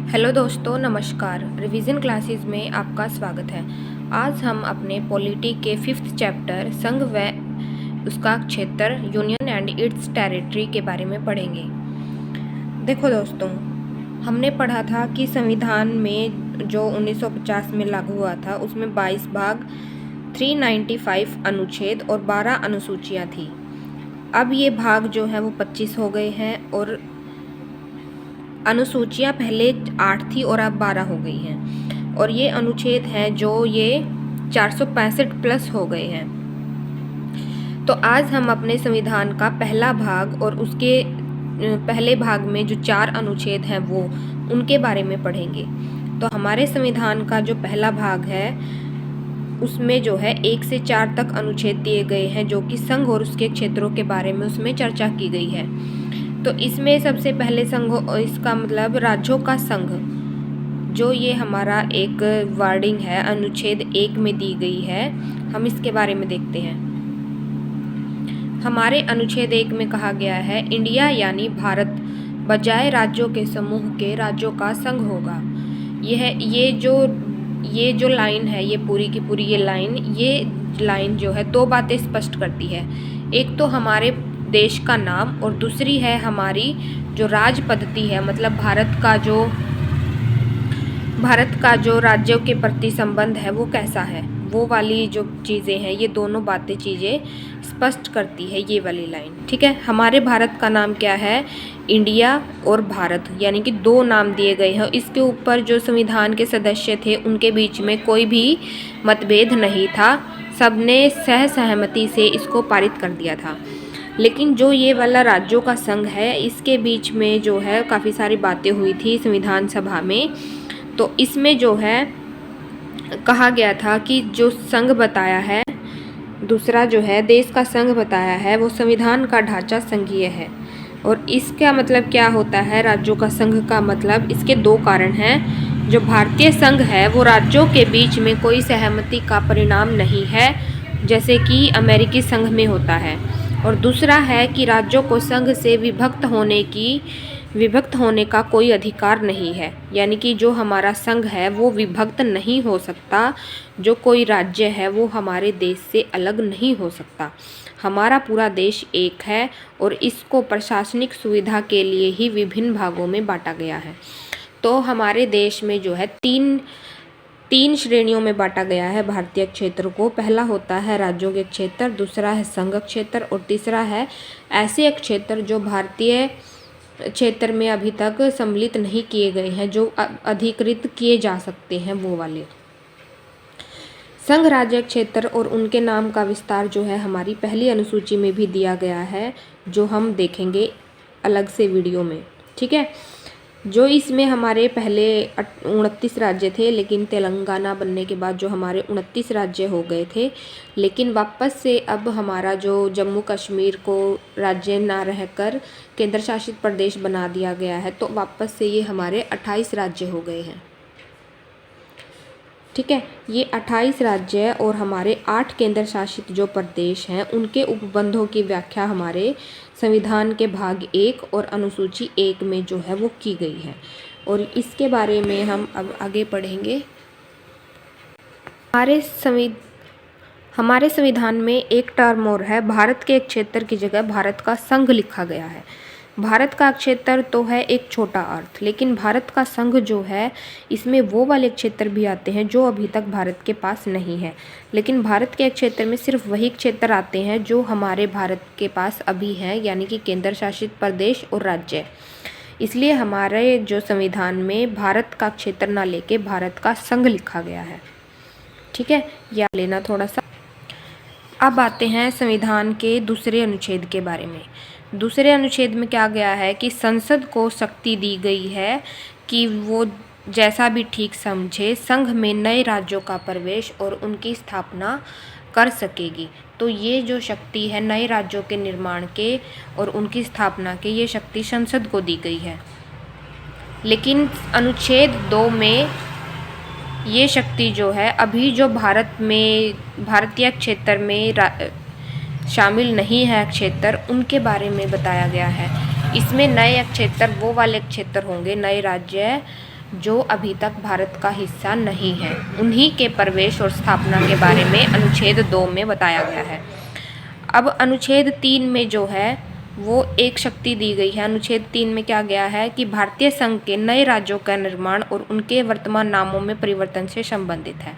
Hello दोस्तों, नमस्कार। Revision classes में आपका स्वागत है। आज हम अपने पॉलिटी के 5th चैप्टर संघ व उसका क्षेत्र यूनियन एंड इट्स टेरिटरी के बारे में पढ़ेंगे। देखो दोस्तों, हमने पढ़ा था कि संविधान में जो 1950 में लागू हुआ था उसमें 22 भाग, 395 अनुच्छेद और 12 अनुसूचियाँ थी। अब ये भाग जो है वो 25 हो गए हैं और अनुसूचियाँ पहले 8 थी और अब 12 हो गई हैं। और ये अनुच्छेद हैं जो ये 465 प्लस हो गए हैं। तो आज हम अपने संविधान का पहला भाग और उसके पहले भाग में जो 4 अनुच्छेद हैं वो उनके बारे में पढ़ेंगे। तो हमारे संविधान का जो पहला भाग है उसमें जो है 1 से 4 तक अनुच्छेद दिए गए हैं जो कि संघ और उसके क्षेत्रों के बारे में उसमें चर्चा की गई है। तो इसमें सबसे पहले संघ, इसका मतलब राज्यों का संघ, जो ये हमारा एक वर्डिंग है अनुच्छेद 1 में दी गई है, हम इसके बारे में देखते हैं। हमारे अनुच्छेद 1 में कहा गया है इंडिया यानी भारत बजाय राज्यों के समूह के राज्यों का संघ होगा। ये जो लाइन है, ये पूरी की पूरी ये लाइन जो है 2 बातें स्पष्ट करती है। एक तो हमारे देश का नाम और दूसरी है हमारी जो राज पद्धति है, मतलब भारत का जो राज्यों के प्रति संबंध है वो कैसा है, वो वाली जो चीज़ें हैं, ये दोनों चीज़ें स्पष्ट करती है ये वाली लाइन। ठीक है, हमारे भारत का नाम क्या है, इंडिया और भारत, यानी कि 2 नाम दिए गए हैं। इसके ऊपर जो संविधान के सदस्य थे उनके बीच में कोई भी मतभेद नहीं था, सबने सहमति से इसको पारित कर दिया था। लेकिन जो ये वाला राज्यों का संघ है, इसके बीच में जो है काफ़ी सारी बातें हुई थी संविधान सभा में। तो इसमें जो है कहा गया था कि जो संघ बताया है, दूसरा जो है देश का संघ बताया है, वो संविधान का ढांचा संघीय है। और इसका मतलब क्या होता है राज्यों का संघ का मतलब, इसके 2 कारण हैं। जो भारतीय संघ है वो राज्यों के बीच में कोई सहमति का परिणाम नहीं है, जैसे कि अमेरिकी संघ में होता है। और दूसरा है कि राज्यों को संघ से विभक्त होने का कोई अधिकार नहीं है, यानी कि जो हमारा संघ है वो विभक्त नहीं हो सकता, जो कोई राज्य है वो हमारे देश से अलग नहीं हो सकता। हमारा पूरा देश एक है और इसको प्रशासनिक सुविधा के लिए ही विभिन्न भागों में बांटा गया है। तो हमारे देश में जो है तीन श्रेणियों में बांटा गया है भारतीय क्षेत्र को। पहला होता है राज्यों के क्षेत्र, दूसरा है संघ क्षेत्र और तीसरा है ऐसे क्षेत्र जो भारतीय क्षेत्र में अभी तक सम्मिलित नहीं किए गए हैं, जो अधिकृत किए जा सकते हैं, वो वाले। संघ राज्य क्षेत्र और उनके नाम का विस्तार जो है हमारी पहली अनुसूची में भी दिया गया है, जो हम देखेंगे अलग से वीडियो में। ठीक है, जो इसमें हमारे पहले 29 राज्य थे, लेकिन तेलंगाना बनने के बाद जो हमारे 29 राज्य हो गए थे। लेकिन वापस से अब हमारा जो जम्मू कश्मीर को राज्य ना रहकर केंद्र शासित प्रदेश बना दिया गया है, तो वापस से ये हमारे 28 राज्य हो गए हैं। ठीक है, ये 28 राज्य और हमारे 8 केंद्र शासित जो प्रदेश हैं उनके उपबंधों की व्याख्या हमारे संविधान के भाग 1 और अनुसूची 1 में जो है वो की गई है, और इसके बारे में हम अब आगे पढ़ेंगे। हमारे संविधान में एक टर्म और है, भारत के एक क्षेत्र की जगह भारत का संघ लिखा गया है। भारत का क्षेत्र तो है एक छोटा अर्थ, लेकिन भारत का संघ जो है इसमें वो वाले क्षेत्र भी आते हैं जो अभी तक भारत के पास नहीं है। लेकिन भारत के क्षेत्र में सिर्फ वही क्षेत्र आते हैं जो हमारे भारत के पास अभी हैं, यानी कि केंद्र शासित प्रदेश और राज्य। इसलिए हमारे जो संविधान में भारत का क्षेत्र ना लेके भारत का संघ लिखा गया है। ठीक है, या लेना थोड़ा सा। अब आते हैं संविधान के दूसरे अनुच्छेद के बारे में। दूसरे अनुच्छेद में क्या गया है कि संसद को शक्ति दी गई है कि वो जैसा भी ठीक समझे संघ में नए राज्यों का प्रवेश और उनकी स्थापना कर सकेगी। तो ये जो शक्ति है नए राज्यों के निर्माण के और उनकी स्थापना के, ये शक्ति संसद को दी गई है। लेकिन अनुच्छेद 2 में ये शक्ति जो है अभी जो भारतीय क्षेत्र में शामिल नहीं है क्षेत्र, उनके बारे में बताया गया है। इसमें नए क्षेत्र वो वाले क्षेत्र होंगे, नए राज्य जो अभी तक भारत का हिस्सा नहीं है, उन्हीं के प्रवेश और स्थापना के बारे में अनुच्छेद 2 में बताया गया है। अब अनुच्छेद 3 में जो है वो एक शक्ति दी गई है। अनुच्छेद 3 में क्या गया है कि भारतीय संघ के नए राज्यों का निर्माण और उनके वर्तमान नामों में परिवर्तन से संबंधित है।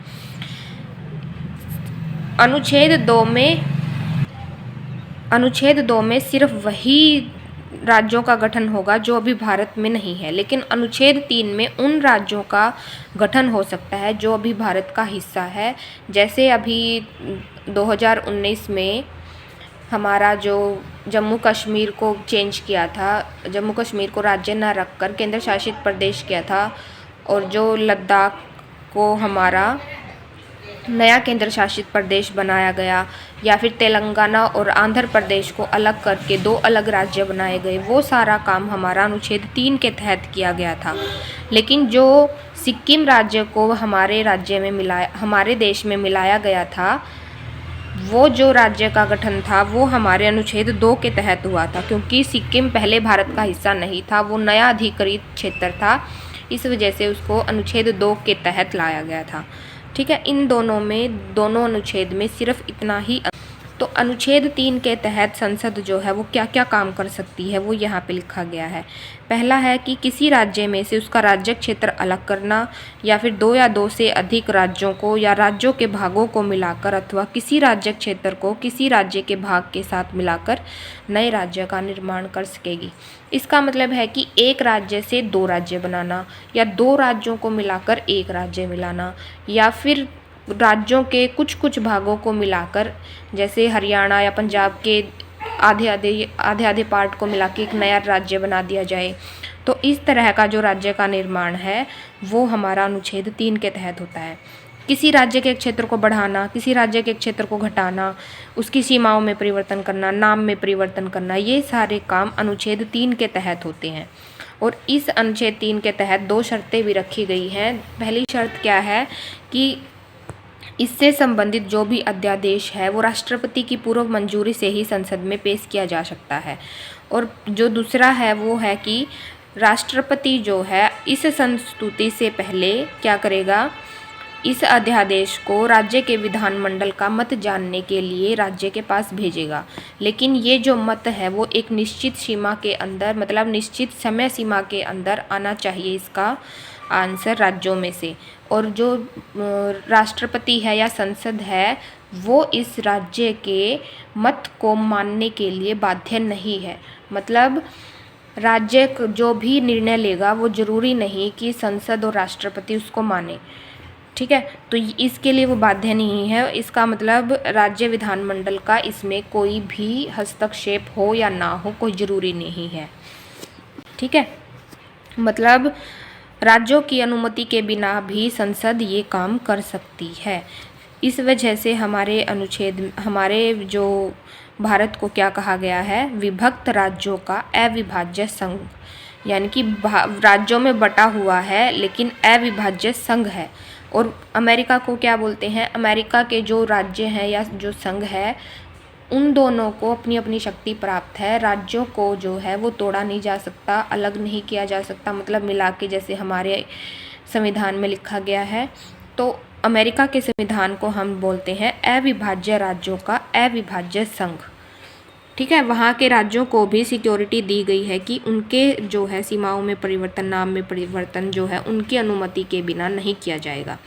अनुच्छेद 2 में सिर्फ वही राज्यों का गठन होगा जो अभी भारत में नहीं है, लेकिन अनुच्छेद 3 में उन राज्यों का गठन हो सकता है जो अभी भारत का हिस्सा है। जैसे अभी 2019 में हमारा जो जम्मू कश्मीर को चेंज किया था, जम्मू कश्मीर को राज्य न रखकर केंद्र शासित प्रदेश किया था, और जो लद्दाख को हमारा नया केंद्र शासित प्रदेश बनाया गया, या फिर तेलंगाना और आंध्र प्रदेश को अलग करके 2 अलग राज्य बनाए गए, वो सारा काम हमारा अनुच्छेद 3 के तहत किया गया था। लेकिन जो सिक्किम राज्य को हमारे देश में मिलाया गया था, वो जो राज्य का गठन था वो हमारे अनुच्छेद 2 के तहत हुआ था, क्योंकि सिक्किम पहले भारत का हिस्सा नहीं था, वो नया अधिकृत क्षेत्र था। इस वजह से उसको अनुच्छेद 2 के तहत लाया गया था। ठीक है, इन दोनों अनुच्छेद में सिर्फ इतना ही। तो अनुच्छेद 3 के तहत संसद जो है वो क्या क्या काम कर सकती है वो यहाँ पे लिखा गया है। पहला है कि किसी राज्य में से उसका राज्य क्षेत्र अलग करना, या फिर 2 या 2 से अधिक राज्यों को या राज्यों के भागों को मिलाकर, अथवा किसी राज्य क्षेत्र को किसी राज्य के भाग के साथ मिलाकर नए राज्य का निर्माण कर सकेगी। इसका मतलब है कि एक राज्य से 2 राज्य बनाना, या 2 राज्यों को मिलाकर एक राज्य मिलाना, या फिर राज्यों के कुछ कुछ भागों को मिलाकर, जैसे हरियाणा या पंजाब के आधे पार्ट को मिला के एक नया राज्य बना दिया जाए। तो इस तरह का जो राज्य का निर्माण है वो हमारा अनुच्छेद 3 के तहत होता है। किसी राज्य के क्षेत्र को बढ़ाना, किसी राज्य के क्षेत्र को घटाना, उसकी सीमाओं में परिवर्तन करना, नाम में परिवर्तन करना, ये सारे काम अनुच्छेद 3 के तहत होते हैं। और इस अनुच्छेद 3 के तहत 2 शर्तें भी रखी गई हैं। पहली शर्त क्या है कि इससे संबंधित जो भी अध्यादेश है वो राष्ट्रपति की पूर्व मंजूरी से ही संसद में पेश किया जा सकता है। और जो दूसरा है वो है कि राष्ट्रपति जो है इस संस्तुति से पहले क्या करेगा, इस अध्यादेश को राज्य के विधानमंडल का मत जानने के लिए राज्य के पास भेजेगा। लेकिन ये जो मत है वो एक निश्चित सीमा के अंदर, मतलब निश्चित समय सीमा के अंदर आना चाहिए इसका आंसर राज्यों में से। और जो राष्ट्रपति है या संसद है वो इस राज्य के मत को मानने के लिए बाध्य नहीं है। मतलब राज्य जो भी निर्णय लेगा वो ज़रूरी नहीं कि संसद और राष्ट्रपति उसको माने। ठीक है, तो इसके लिए वो बाध्य नहीं है। इसका मतलब राज्य विधानमंडल का इसमें कोई भी हस्तक्षेप हो या ना हो कोई ज़रूरी नहीं है। ठीक है, मतलब राज्यों की अनुमति के बिना भी संसद ये काम कर सकती है। इस वजह से हमारे जो भारत को क्या कहा गया है, विभक्त राज्यों का अविभाज्य संघ, यानी कि राज्यों में बटा हुआ है लेकिन अविभाज्य संघ है। और अमेरिका को क्या बोलते हैं, अमेरिका के जो राज्य हैं या जो संघ है उन दोनों को अपनी अपनी शक्ति प्राप्त है। राज्यों को जो है वो तोड़ा नहीं जा सकता, अलग नहीं किया जा सकता, मतलब मिला के जैसे हमारे संविधान में लिखा गया है। तो अमेरिका के संविधान को हम बोलते हैं अविभाज्य राज्यों का अविभाज्य संघ। ठीक है, वहाँ के राज्यों को भी सिक्योरिटी दी गई है कि उनके जो है सीमाओं में परिवर्तन, नाम में परिवर्तन जो है उनकी अनुमति के बिना नहीं किया जाएगा।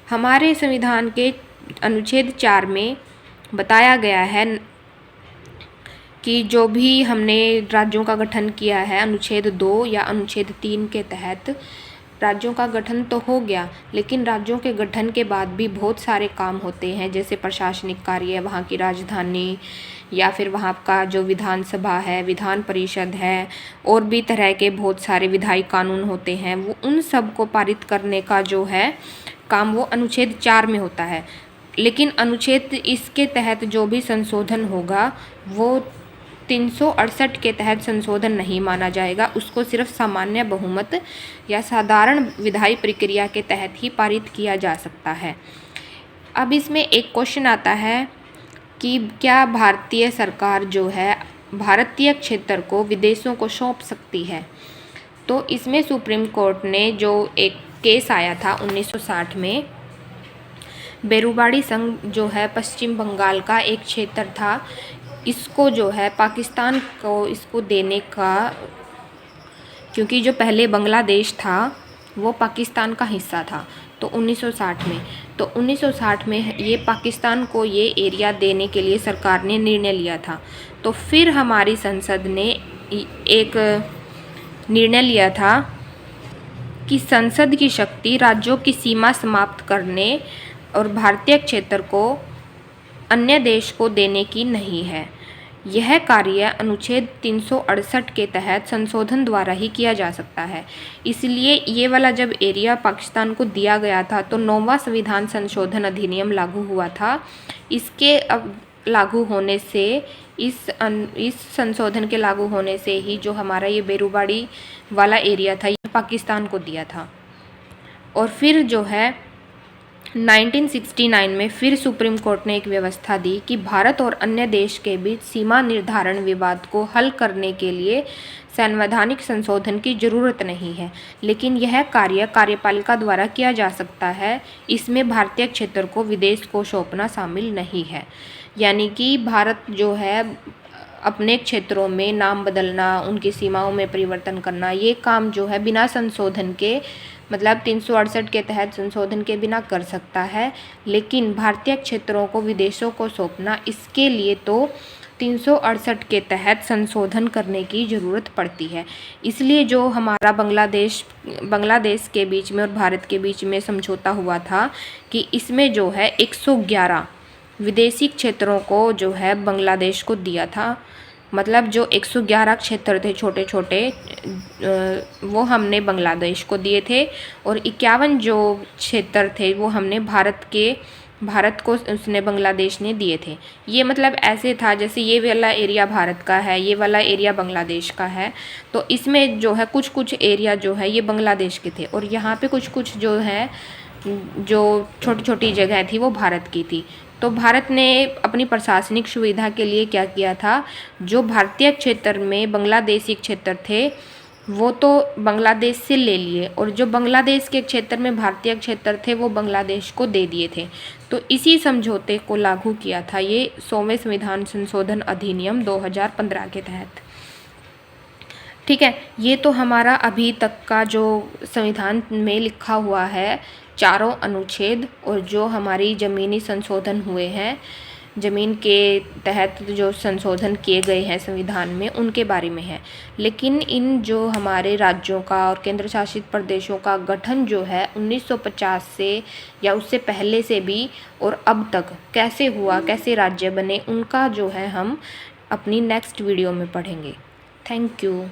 हमारे संविधान के अनुच्छेद 4 में बताया गया है कि जो भी हमने राज्यों का गठन किया है अनुच्छेद 2 या अनुच्छेद 3 के तहत, राज्यों का गठन तो हो गया, लेकिन राज्यों के गठन के बाद भी बहुत सारे काम होते हैं, जैसे प्रशासनिक कार्य, वहाँ की राजधानी, या फिर वहाँ का जो विधानसभा है, विधान परिषद है, और भी तरह के बहुत सारे विधायी कानून होते हैं। वो उन सब को पारित करने का जो है काम वो अनुच्छेद 4 में होता है। लेकिन अनुच्छेद इसके तहत जो भी संशोधन होगा वो 368 के तहत संशोधन नहीं माना जाएगा, उसको सिर्फ सामान्य बहुमत या साधारण विधायी प्रक्रिया के तहत ही पारित किया जा सकता है। अब इसमें एक क्वेश्चन आता है कि क्या भारतीय सरकार जो है भारतीय क्षेत्र को विदेशों को सौंप सकती है। तो इसमें सुप्रीम कोर्ट ने जो एक केस आया था 1960 में, बेरुबाड़ी संघ जो है पश्चिम बंगाल का एक क्षेत्र था, इसको जो है पाकिस्तान को इसको देने का, क्योंकि जो पहले बांग्लादेश था वो पाकिस्तान का हिस्सा था। तो 1960 में, तो 1960 में ये पाकिस्तान को ये एरिया देने के लिए सरकार ने निर्णय लिया था। तो फिर हमारी संसद ने एक निर्णय लिया था कि संसद की शक्ति राज्यों की सीमा समाप्त करने और भारतीय क्षेत्र को अन्य देश को देने की नहीं है। यह कार्य अनुच्छेद 368 के तहत संशोधन द्वारा ही किया जा सकता है। इसलिए ये वाला जब एरिया पाकिस्तान को दिया गया था तो 9वां संविधान संशोधन अधिनियम लागू हुआ था। इसके अब लागू होने से इस संशोधन के लागू होने से ही जो हमारा ये बेरुबाड़ी वाला एरिया था ये पाकिस्तान को दिया था। और फिर जो है 1969 में फिर सुप्रीम कोर्ट ने एक व्यवस्था दी कि भारत और अन्य देश के बीच सीमा निर्धारण विवाद को हल करने के लिए संवैधानिक संशोधन की ज़रूरत नहीं है, लेकिन यह कार्य कार्यपालिका द्वारा किया जा सकता है। इसमें भारतीय क्षेत्र को विदेश को सौंपना शामिल नहीं है। यानी कि भारत जो है अपने क्षेत्रों में नाम बदलना, उनकी सीमाओं में परिवर्तन करना, ये काम जो है बिना संशोधन के, मतलब 368 के तहत संशोधन के बिना कर सकता है। लेकिन भारतीय क्षेत्रों को विदेशों को सौंपना, इसके लिए तो 368 के तहत संशोधन करने की ज़रूरत पड़ती है। इसलिए जो हमारा बांग्लादेश के बीच में और भारत के बीच में समझौता हुआ था कि इसमें जो है 111 विदेशी क्षेत्रों को जो है बांग्लादेश को दिया था। मतलब जो 111 क्षेत्र थे छोटे छोटे, वो हमने बांग्लादेश को दिए थे, और 51 जो क्षेत्र थे वो हमने भारत को उसने बांग्लादेश ने दिए थे। ये मतलब ऐसे था जैसे ये वाला एरिया भारत का है, ये वाला एरिया बांग्लादेश का है। तो इसमें जो है कुछ कुछ एरिया जो है ये बांग्लादेश के थे, और यहाँ पे कुछ कुछ जो है जो छोटी छोटी जगह थी वो भारत की थी। तो भारत ने अपनी प्रशासनिक सुविधा के लिए क्या किया था, जो भारतीय क्षेत्र में बांग्लादेशी क्षेत्र थे वो तो बांग्लादेश से ले लिए, और जो बांग्लादेश के क्षेत्र में भारतीय क्षेत्र थे वो बांग्लादेश को दे दिए थे। तो इसी समझौते को लागू किया था ये 100वें संविधान संशोधन अधिनियम 2015 के तहत। ठीक है, ये तो हमारा अभी तक का जो संविधान में लिखा हुआ है चारों अनुच्छेद, और जो हमारी ज़मीनी संशोधन हुए हैं, ज़मीन के तहत जो संशोधन किए गए हैं संविधान में, उनके बारे में है। लेकिन इन जो हमारे राज्यों का और केंद्र शासित प्रदेशों का गठन जो है 1950 से या उससे पहले से भी और अब तक कैसे हुआ, कैसे राज्य बने, उनका जो है हम अपनी नेक्स्ट वीडियो में पढ़ेंगे। Thank you.